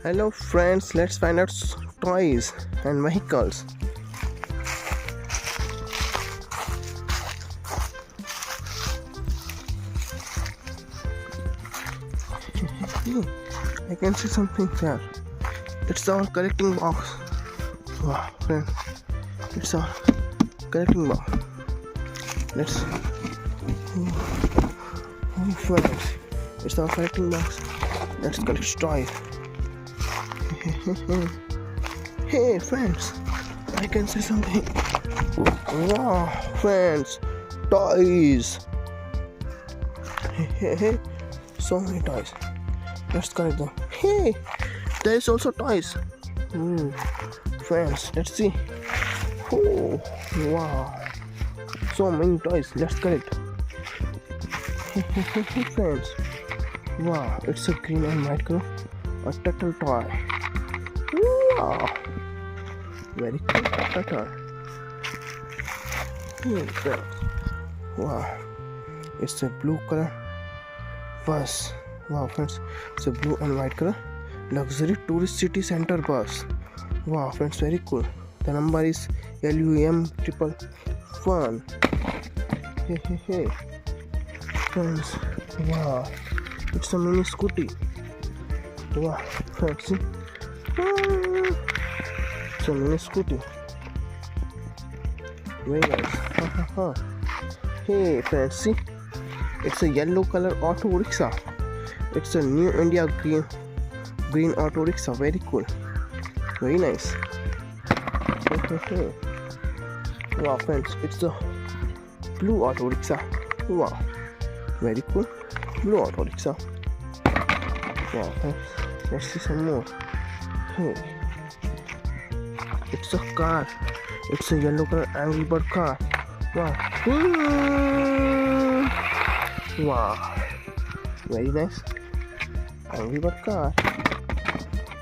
Hello friends, let's find out toys and vehicles. I can see something here. It's our collecting box. Wow, friends, it's our collecting box. Let's. Oh, friends, it's our collecting box. Let's collect toys. Hey friends, I can see something. Wow, friends, toys. So many toys. Let's collect them. Hey, there is also toys. Friends, let's see. Oh, wow, so many toys. Let's collect. Friends, wow, it's a green and white color. A turtle toy. Wow, very cool turtle. Friends, wow, it's a blue color bus. Wow, friends, it's a blue and white color luxury tourist city center bus. Wow, friends, very cool. The number is LUM111. Hey. Friends, wow, it's a mini scooty. Wow, friends, see? It's a mini scooty. Very nice. Hey, friends, see? It's a yellow color auto rickshaw. It's a new India green auto rickshaw. Very cool. Very nice. Wow, friends, it's a blue auto rickshaw. Wow, very cool. Blue auto rickshaw. Wow, friends, let's see some more. Hey, it's a car. It's a yellow color Angry Bird car. Wow. Wow, very nice. Angry Bird car.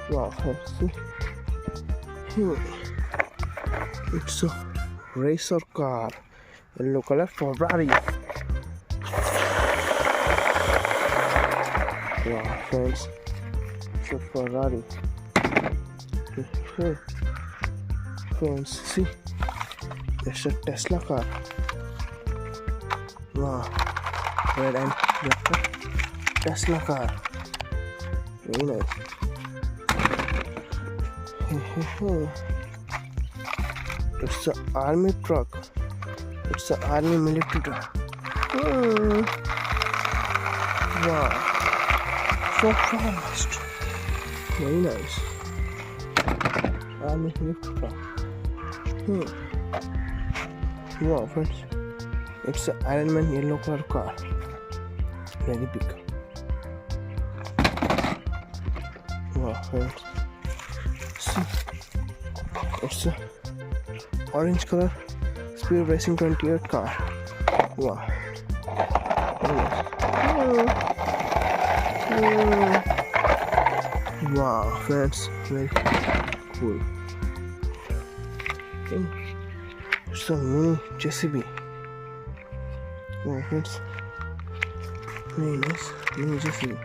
Wow, let's see. Hey, it's a racer car. Yellow color Ferrari. Wow, friends, it's a Ferrari. Friends, see, it's a Tesla car. Wow, red and black Tesla car. Very nice. It's an army truck. It's an army military truck. Wow, so fast. Very nice. Army military truck. Wow, friends, it's an Iron Man yellow color car. Very big. Wow, friends, see, it's a orange color Speed Racing 28 car. Wow, wow, friends, very cool. It's a mini JCB. Wow, friends, very nice mini JCB.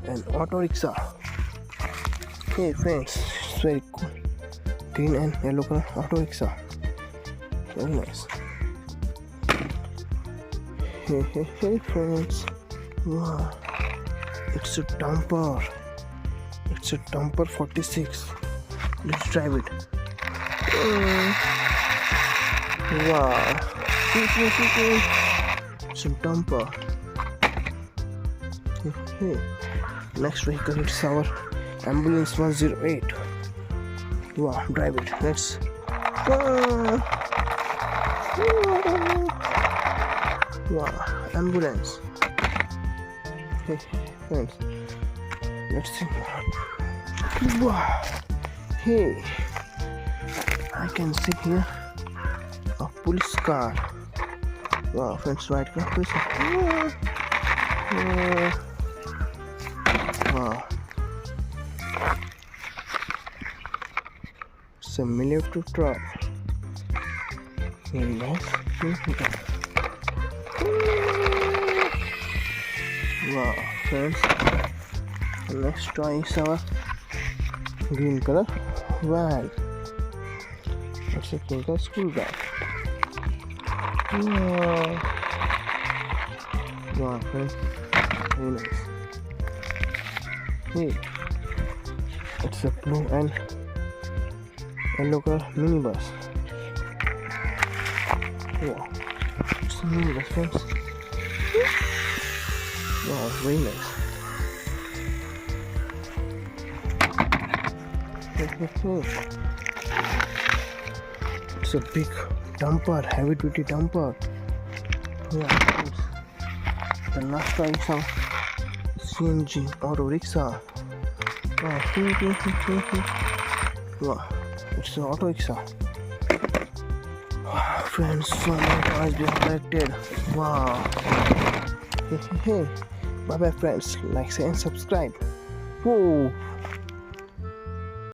An auto rickshaw. Hey friends, it's very cool. Green and yellow color auto rickshaw. Very nice. Hey friends. Wow, it's a dumper. It's a dumper 46. Let's drive it. Wow, it's a dumper. Next vehicle, it's our ambulance 108. Wow, drive it. Let's. Wow, ambulance. Hey, friends, let's see. Wow, hey, I can see here a police car. Wow, friends, white car, police car. Wow, it's a military truck. Very nice. Wow, friends. Next toy is our green color van. It's a pink color school bag. Wow. Wow, friends. Very nice. Hey, it's a blue and yellow color minibus. Wow, it's a minibus, friends. Wow, very nice. It's a big dumper, heavy duty dumper. Yeah, the last one is some CNG auto rickshaw. Wow, wow, it's an auto rickshaw. Wow, friends, so many toys we have collected. Wow. Hey, bye bye friends, like, share and subscribe. Whoa.